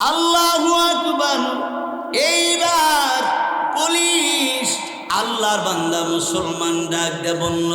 আল্লাহু আকবার। এইবার পুলিশ আল্লাহর বান্দা মুসলমান ডাক দিয়ে বলল,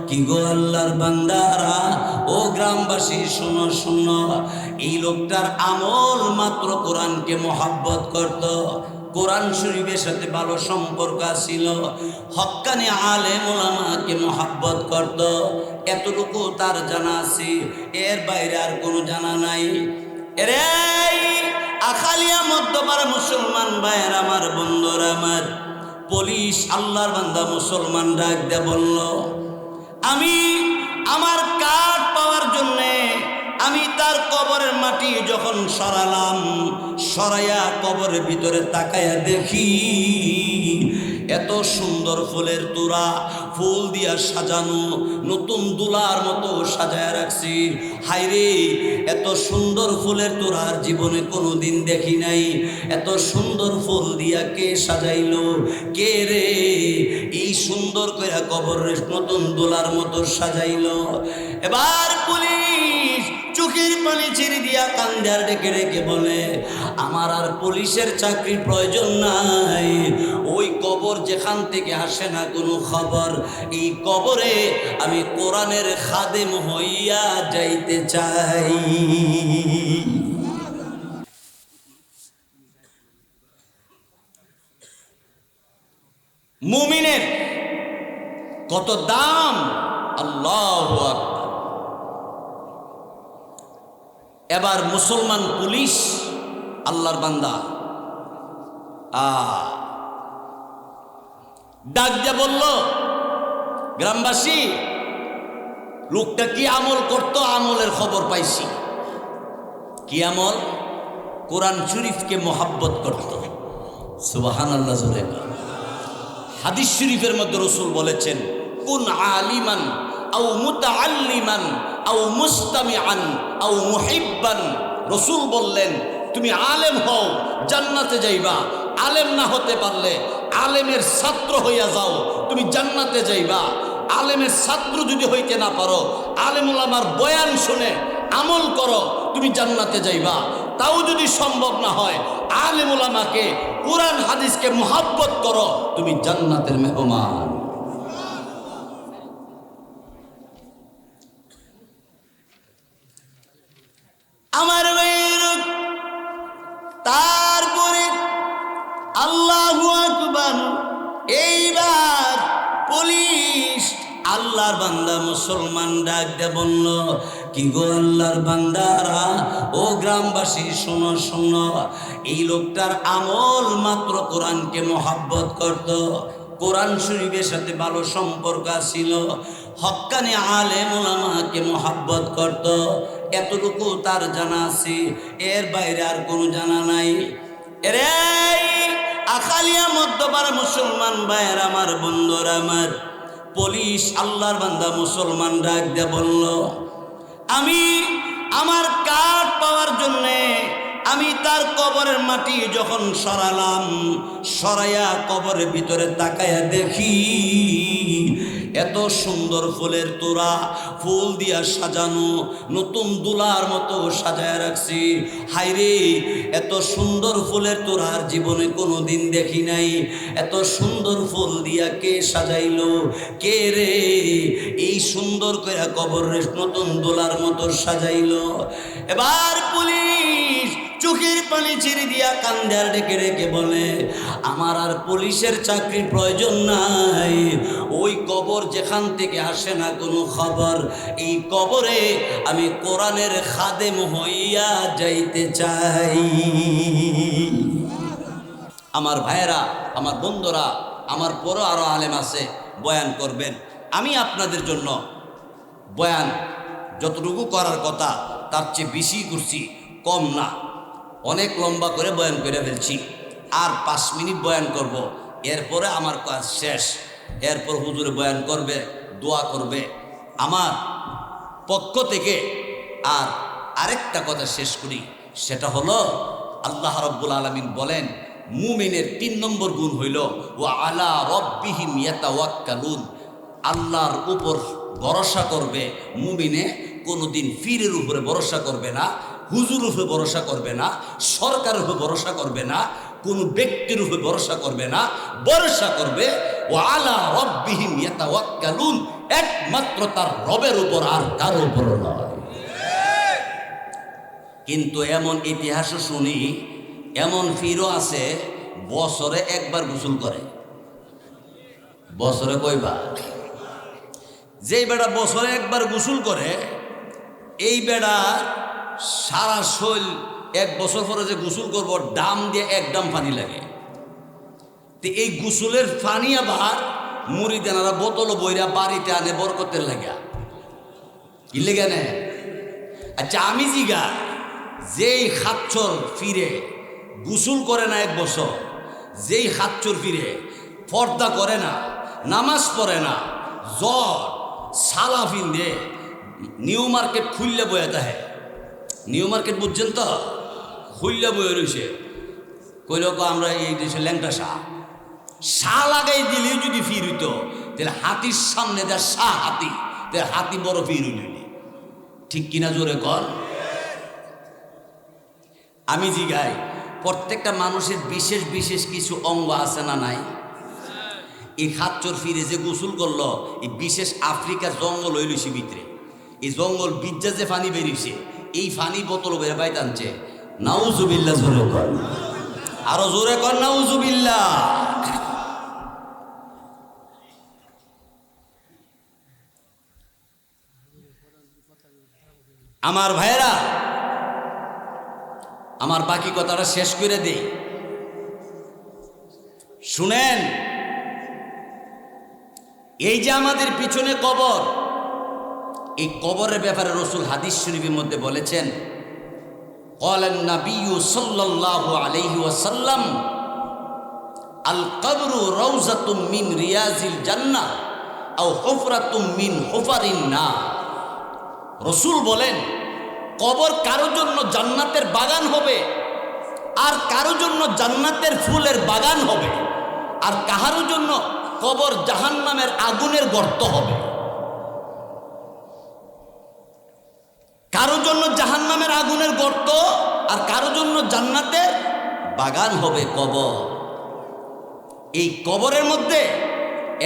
কি গো আল্লাহর বান্দারা, ও গ্রামবাসী শোনো শোনো, এই লোকটার আমল মাত্র কোরআনকে মহব্বত করত, কোরআন শরীফের সাথে ভালো সম্পর্ক ছিল, হক্কানি আলেম ওলামাকে মহব্বত করত, এতটুকু তার জানা আছে, এর বাইরে আর কোনো জানা নাই। এরে আখালিয়া মধ্যপাড়া মুসলমান ভাইয়ের আমার, বন্ধুরা আমার, পুলিশ আল্লাহর বান্দা মুসলমান ডাক দিয়ে বলল, আমি আমার কাঠ পাওয়ার জন্যে আমি তার কবরের মাটি যখন সরালাম, সরাইয়া কবরের ভিতরে তাকায়া দেখি এত সুন্দর ফুলের তোড়া, ফুল দিয়া সাজানো, নতুন দুলার মতো সাজায় রাখছি। হায়রে, এত সুন্দর ফুলের তোড়ার জীবনে কোনোদিন দেখি নাই। এত সুন্দর ফুল দিয়া কে সাজাইলো, কে রে এই সুন্দর করে কবরের নতুন দুলার মতো সাজাইলো? এবার পুলিশ চোখের পানি ছেড়ে দিয়া কান্দার ডেকে ডেকে বলে, আমার আর পুলিশের চাকরির প্রয়োজন নাই। ওই কবর যেখান থেকে আসে না কোনো খবর, এই কবরে আমি কোরআনের খাদেম হইয়া যাইতে চাই। মুমিনের কত দাম! আল্লাহু আকবার। এবার মুসলমান পুলিশ আল্লাহর বান্দা ডাক দিয়ে বলল, গ্রামবাসী, লোকটা কি আমল করত? আমলের খবর পাইছি। কি আমল? কোরআন শরীফকে মহাব্বত করত। সুবহানাল্লাহ জোরে। হাদিস শরীফের মধ্যে রাসূল বলেছেন, কুন আলিমান আও মুতাআল্লিমান আও মুস্তামিআন আও মুহিব্বান। রাসূল বললেন, তুমি আলেম হও, জান্নাতে যাইবা। আলেম না হতে পারলে আলেমের ছাত্র হইয়া যাও, তুমি জান্নাতে যাইবা। আলেমের ছাত্র যদি হইতে না পারো, আলেম ওলামার বয়ান শুনে আমল করো, তুমি জান্নাতে যাইবা। তাও যদি সম্ভব না হয়, আলেম ওলামাকে, কোরআন হাদিসকে মুহাব্বত করো, তুমি জান্নাতের মেহমান। আমার ভাইয়ের, তারপরে আল্লাহু আকবার। এইবার পুলিশ আল্লাহর বান্দা মুসলমান ডাক দিয়ে বলল, কি গো আল্লাহর বান্দারা, ও গ্রামবাসী শোনো শোনো, এই লোকটার আমল মাত্র কোরআনকে মহব্বত করত, কোরআন শরীফের সাথে ভালো সম্পর্ক ছিল, হক্কানি আলেম ওলামাকে মহব্বত করত, এতটুকু তার জানা আছে, এর বাইরে আর কোনো জানা নাই। এরে আখালিয়া মধ্যপাড়া মুসলমান ভাইয়ের আমার, বন্ধুরা আমার, পুলিশ আল্লাহর বান্দা মুসলমান ডাক দিয়ে বলল, আমি আমার কাঠ পাওয়ার জন্যে আমি তার কবরের মাটি যখন সরালাম, সরাইয়া কবরের ভিতরে তাকায়া দেখি এত সুন্দর ফুলের তোড়া, ফুল দিয়া সাজানো, নতুন দুলার মতো সাজায় রাখছি। হায়রে, এত সুন্দর ফুলের তোড়ার জীবনে কোনোদিন দেখি নাই। এত সুন্দর ফুল দিয়া কে সাজাইলো, কে রে এই সুন্দর করে কবরের নতুন দোলার মতো সাজাইলো? এবার পুলিশ চোখের পানি ছেড়ে দিয়া কান্দার ডেকে ডেকে বলে, আমার আর পুলিশের চাকরির প্রয়োজন নাই। ওই কবর যেখান থেকে আসে না কোনো খবর, এই কবরে আমি কোরআনের খাদেম হইয়া যাইতে চাই। আমার ভাইয়েরা, আমার বন্ধুরা, আমার পরও আরো আলেম আছে, বয়ান করবেন। আমি আপনাদের জন্য বয়ান যতটুকু করার কথা তার চেয়ে বেশি করছি, কম না। অনেক লম্বা করে বয়ান করে ফেলছি, আর 5 মিনিট বয়ান করব, এরপরে আমার কাজ শেষ। এরপর হুজুরে বয়ান করবে, দোয়া করবে আমার পক্ষ থেকে। আর আরেকটা কথা শেষ করি, সেটা হলো আল্লাহ রাব্বুল আলামিন বলেন, মুমিনের 3 নম্বর গুণ হইল ওয়া আলা রাব্বিহিম ইয়াতাওয়াক্কালুন। আল্লাহর উপর ভরসা করবে মুমিনে, কোনোদিন ফিরের উপরে ভরসা করবে না, হুজুর উপরে ভরসা করবে না, সরকারের উপরে ভরসা করবে না, কোন ব্যক্তির উপরে ভরসা করবে না, ভরসা করবে ওয়া আলা রাব্বিহিম ইয়াতাওয়াক্কালুন, একমাত্র তার রবের উপর, আর কারো উপর নয়। কিন্তু এমন ইতিহাসও শুনি, এমন ফিরও আছে বছরে একবার গোসল করে। বছরে কয়বার? যেই বেড়া বছরে একবার গোসল করে, এই বেড়া সারা শরীর এক বছর পরে যে গোসল করবো ডাম দিয়ে এক ডাম পানি লাগে। তো এই গোসলের পানি আবার মুড়িদানারা বোতল বইরা বাড়িতে আনে বরকতের লাগা। কি লেগে নে? আচ্ছা আমি জিগা, যেই খাচ্চর ফিরে গোসল করে না এক বছর, যেই খাচ্চর ফিরে পর্দা করে না, নামাজ পড়ে না, জ্বর সালা ফিন্দে নিউ মার্কেট খুললে বয়ে তাহে, নিউ মার্কেট বুঝছেন তো, খুললে বয়ে রয়েছে, কইল আমরা এই দেশে ল্যাংটা শাহ লাগাই দিলে যদি ফির হইতো, তাহলে হাতির সামনে দেয় শাহ হাতি, তাহলে হাতি বড় ফির হইল। ঠিক কিনা জোরে কর? আমি জিগাই, প্রত্যেকটা মানুষের বিশেষ বিশেষ কিছু অঙ্গ আছে না নাই? এই খাচ্চর ফিরে যে গোসল করলো, এই বিশেষ আফ্রিকার জঙ্গল হইলছে ভিতরে, এই জঙ্গল বিজ্জা যে ফানি বেরিয়েছে, এই ফানি বোতল বের বাইত আনছে। নাউজুবিল্লাহ জোরে কর, আরো জোরে কর নাউজুবিল্লাহ। আমার ভাইয়েরা, আমার বাকি কথাটা শেষ করে দেই, শুনেন। এই যে আমাদের পিছনে কবর, এই কবরের ব্যাপারে রাসূল হাদিস শরীফের মধ্যে বলেছেন, ক্বালান নাবিয়্যু সাল্লাল্লাহু আলাইহি ওয়াসাল্লাম আল কবরু রাউযাতুম মিন রিয়াজিল জান্নাহ আও হুফরাতুম মিন হুফারিন নার। রাসূল বলেন, কবর কারোর জন্য জান্নাতের বাগান হবে, আর কারোর জন্য জান্নাতের ফুলের বাগান হবে, আর কাহারও জন্য কবর জাহান্নামের আগুনের গর্ত হবে। কারোর জন্য জাহান্নামের আগুনের গর্ত, আর কারোর জন্য জান্নাতের বাগান হবে কবর। এই কবরের মধ্যে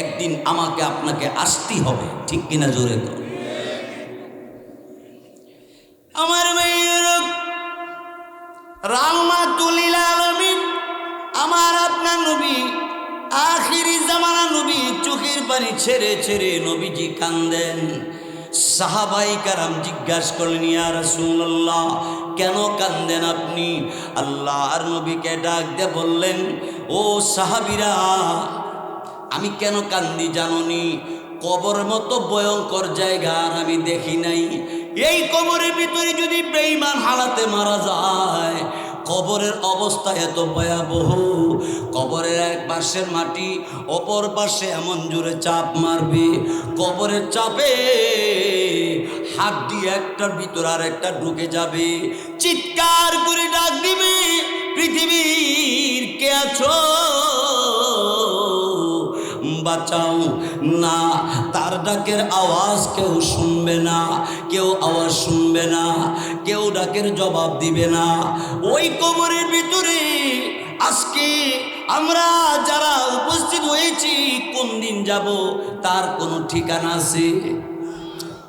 একদিন আমাকে আপনাকে আসতেই হবে, ঠিক কিনা জোরে কর। আমার মেয়ের রাহমাতুল লিল আলামিন, আমার আপনার নবী, আখিরি জামানা নবী, চোখের পানি ছেড়ে ছেড়ে নবীজি কান্দেন। সাহাবাই কারাম জিজ্ঞাসা করলেন, ইয়া রাসূলুল্লাহ, কেন কান্দেন আপনি? আল্লাহর নবীকে ডাক দিয়ে বললেন, ও সাহাবীরা, আমি কেন কান্দি জানোনি? কবর মতো ভয়ঙ্কর জায়গা আর আমি দেখি নাই। এই কবরের ভিতরে যদি বেঈমান হালাতে মারা যায়, কবরের অবস্থা এত ভয়াবহ, কবরের এক পাশের মাটি অপর পাশে এমন জোরে চাপ মারবে, কবরের চাপে হাড্ডি একটার ভিতর আর একটা ঢুকে যাবে, চিৎকার করে ডাক দিবে, পৃথিবীর কে আছো, বাঁচাও না। তার ডাকের আওয়াজ কেউ শুনবে না, কেউ আওয়াজ শুনবে না, কেউ ডাকের জবাব দিবে না। ওই কবরের ভিতরে আজকে আমরা যারা উপস্থিত হয়েছি, কোন দিন যাব তার কোনো ঠিকানা আছে?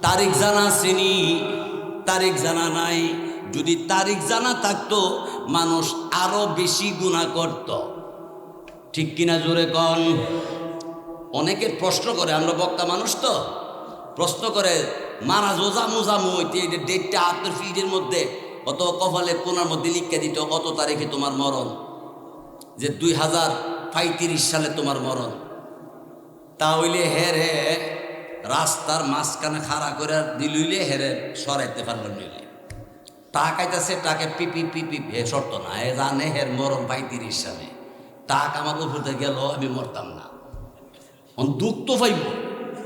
তারিখ জানা আসেনি, তারিখ জানা নাই। যদি তারিখ জানা থাকতো, মানুষ আরো বেশি গুনাহ করত, ঠিক কিনা জোরে কন। অনেকের প্রশ্ন করে, আমরা বক্তা মানুষ তো, প্রশ্ন করে মারা জোজামু জামু হইতে ডেটটা আপনার ফিজের মধ্যে অত কপালে কোনার মধ্যে লিখে দিত, অত তারিখে তোমার মরণ, যে 2035 সালে তোমার মরণ। তাহলে হেরে রাস্তার মাঝখানে খাড়া করে দিলইলে হেরে সরাইতে পারলেন নইলে টাকাইতেছে, টাকে পিপি পিপি হে শর্ত না, এ জানে হের মরণ 35 সালে। টাক আমার উপরে গেল, আমি মরতাম না। দুঃখ তো পাইব,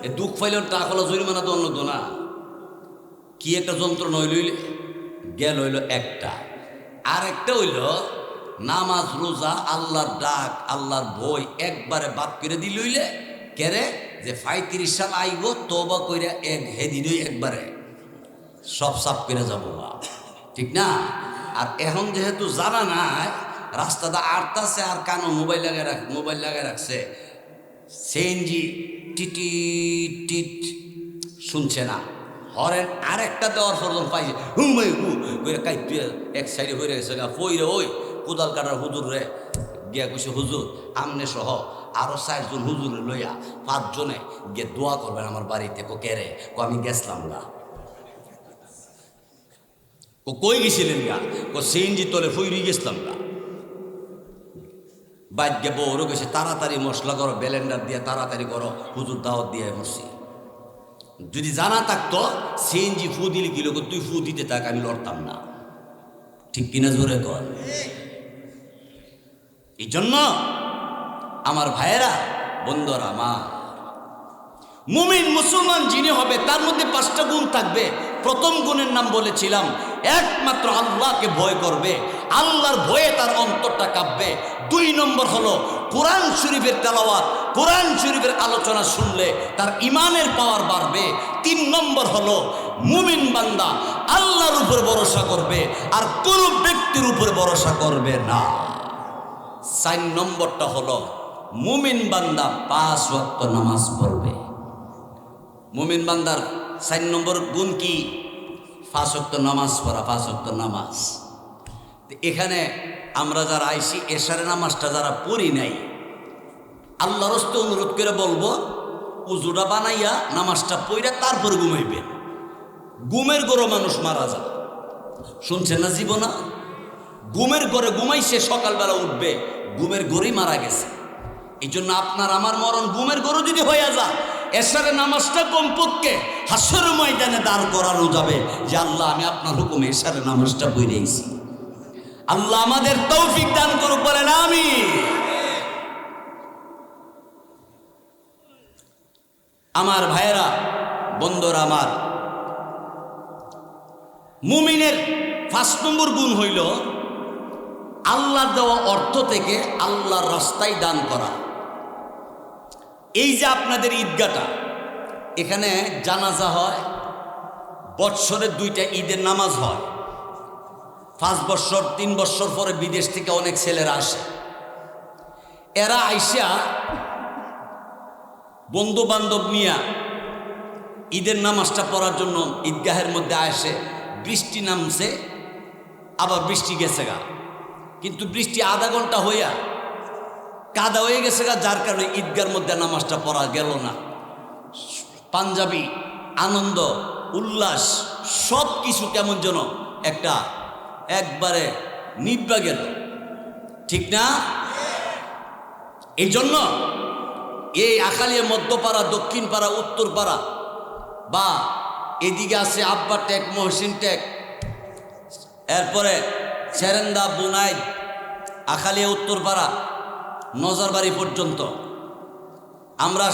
এ দুঃখ পাইলে টাকা হলো জরিমানা তো অন্য তো না। কি একটা যন্ত্রণা হইল, গেল হইল একটা, আর একটা হইল নামাজ রোজা আল্লাহর ডাক আল্লাহর বই একবারে বাদ করে দিল হইলে কেরে, যে 35 সাল আইব তওবা কইরা এক হেদিনই একবারে সব সাফ করে যাবো। ঠিক না? আর এখন যেহেতু জানা নাই, রাস্তাটা আটতাছে আর কানো মোবাইল লাগায় রাখছে, সিএনজি টিটি টিট শুনছে না, হরেন আরেকটা দেওয়ার পর্যন্ত পাইছে হুমাই হু করে কাইপে এক সাইডে হয়ে গেছে গা পইরে ওই কোদাল কাটার হুজুর রে গিয়া কইছে হুজুর আমনে সহ আরো 4 জন হুজুরে লইয়া 5 জনে গিয়ে দোয়া করবেন আমার বাড়িতে। কো কে রে? কো আমি গেছিলাম গা। ও কই গেছিলেন গা? কো সিএনজি তলে ফুইরি গেছিলাম গা। বাইক গে বউরও গেছে তাড়াতাড়ি মশলা করো, ব্লেন্ডার দিয়ে তাড়াতাড়ি করো, হুজুর দাওয়াত দিয়ে মরছি। যদি জানা থাকতো সিএনজি ফু দিলে কি লোক, তুই ফু দিতে থাক, আমি লড়তাম না। ঠিক কিনা জোরে কর। এই জন্য আমার ভাইয়েরা, বন্ধুরা, মা, মুমিন মুসলমান যিনি হবে তার মধ্যে 5টা গুণ থাকবে। প্রথম গুণের নাম বলেছিলাম, একমাত্র আল্লাহকে ভয় করবে, আল্লাহর ভয়ে তার অন্তরটা কাঁপবে। 2 নম্বর হলো কোরআন শরীফের তেলাওয়াত, কোরআন শরীফের আলোচনা শুনলে তার ইমানের পাওয়ার বাড়বে। 3 নম্বর হলো মুমিন বান্দা আল্লাহর উপর ভরসা করবে আর কোন ব্যক্তির উপর ভরসা করবে না। 4 নম্বরটা হলো মুমিন বান্দা 5 ওয়াক্ত নামাজ পড়বে। মুমিন বান্দার 4 নম্বর গুণ কি? 5 ওয়াক্ত নামাজ পড়া, 5 ওয়াক্ত নামাজ। এখানে আমরা যারা আইসি এশারে নামাজটা যারা পড়ি নাই, আল্লাহর রাস্তে অনুরোধ করে বলবো উজুটা বানাইয়া নামাজটা পড়া তারপর ঘুমাইবে। ঘুমের ঘরে মানুষ মারা যায়, শুনছেন না জীবনা? ঘুমের ঘরে ঘুমাইছে, সকালবেলা উঠবে ঘুমের ঘরেই মারা গেছে। এই জন্য আপনার আমার মরণ ঘুমের ঘরে যদি হইয়া যায়, এশারে নামাজটা কমপক্ষে হাসরের ময়দানে দাঁড় করানো যাবে যে আল্লাহ আমি আপনার হুকুমে এশারে নামাজটা পড়েছি। আল্লাহ আমাদের তৌফিক দান করুক, বলেন আমিন। আমার ভাইয়েরা, বন্ধুরা আমার, মুমিনের 5 নম্বর গুণ হইল আল্লাহর দেওয়া অর্থ থেকে আল্লাহর রাস্তায় দান করা। এই যে আপনাদের ঈদগাটা, এখানে জানাজা হয়, বৎসরে 2টা ঈদের নামাজ হয়। 5 বছর 3 বছর পরে বিদেশ থেকে অনেক ছেলেরা আসে। এরা আইসা বন্ধু বান্ধব নিয়া ঈদের নামাজটা পড়ার জন্য ঈদগাহের মধ্যে আসে। বৃষ্টি নামছে, আবার বৃষ্টি গেছে গা, কিন্তু বৃষ্টি আধা ঘন্টা হইয়া কাদা হয়ে গেছে গা, যার কারণে ঈদগার মধ্যে নামাজটা পড়া গেল না। পাঞ্জাবি আনন্দ উল্লাস সব কিছু কেমন যেন একটা একবারে নিব্বা গেল, ঠিক না? এই জন্য এই আখালিয়া মধ্যপাড়া, দক্ষিণ পাড়া, উত্তর পাড়া, বা এদিকে আছে আব্বা টেক, মহসিন টেক, এরপরে সেরেন্দা, বুনাই, আখালিয়া উত্তরপাড়া, নজরবাড়ি পর্যন্ত আমরা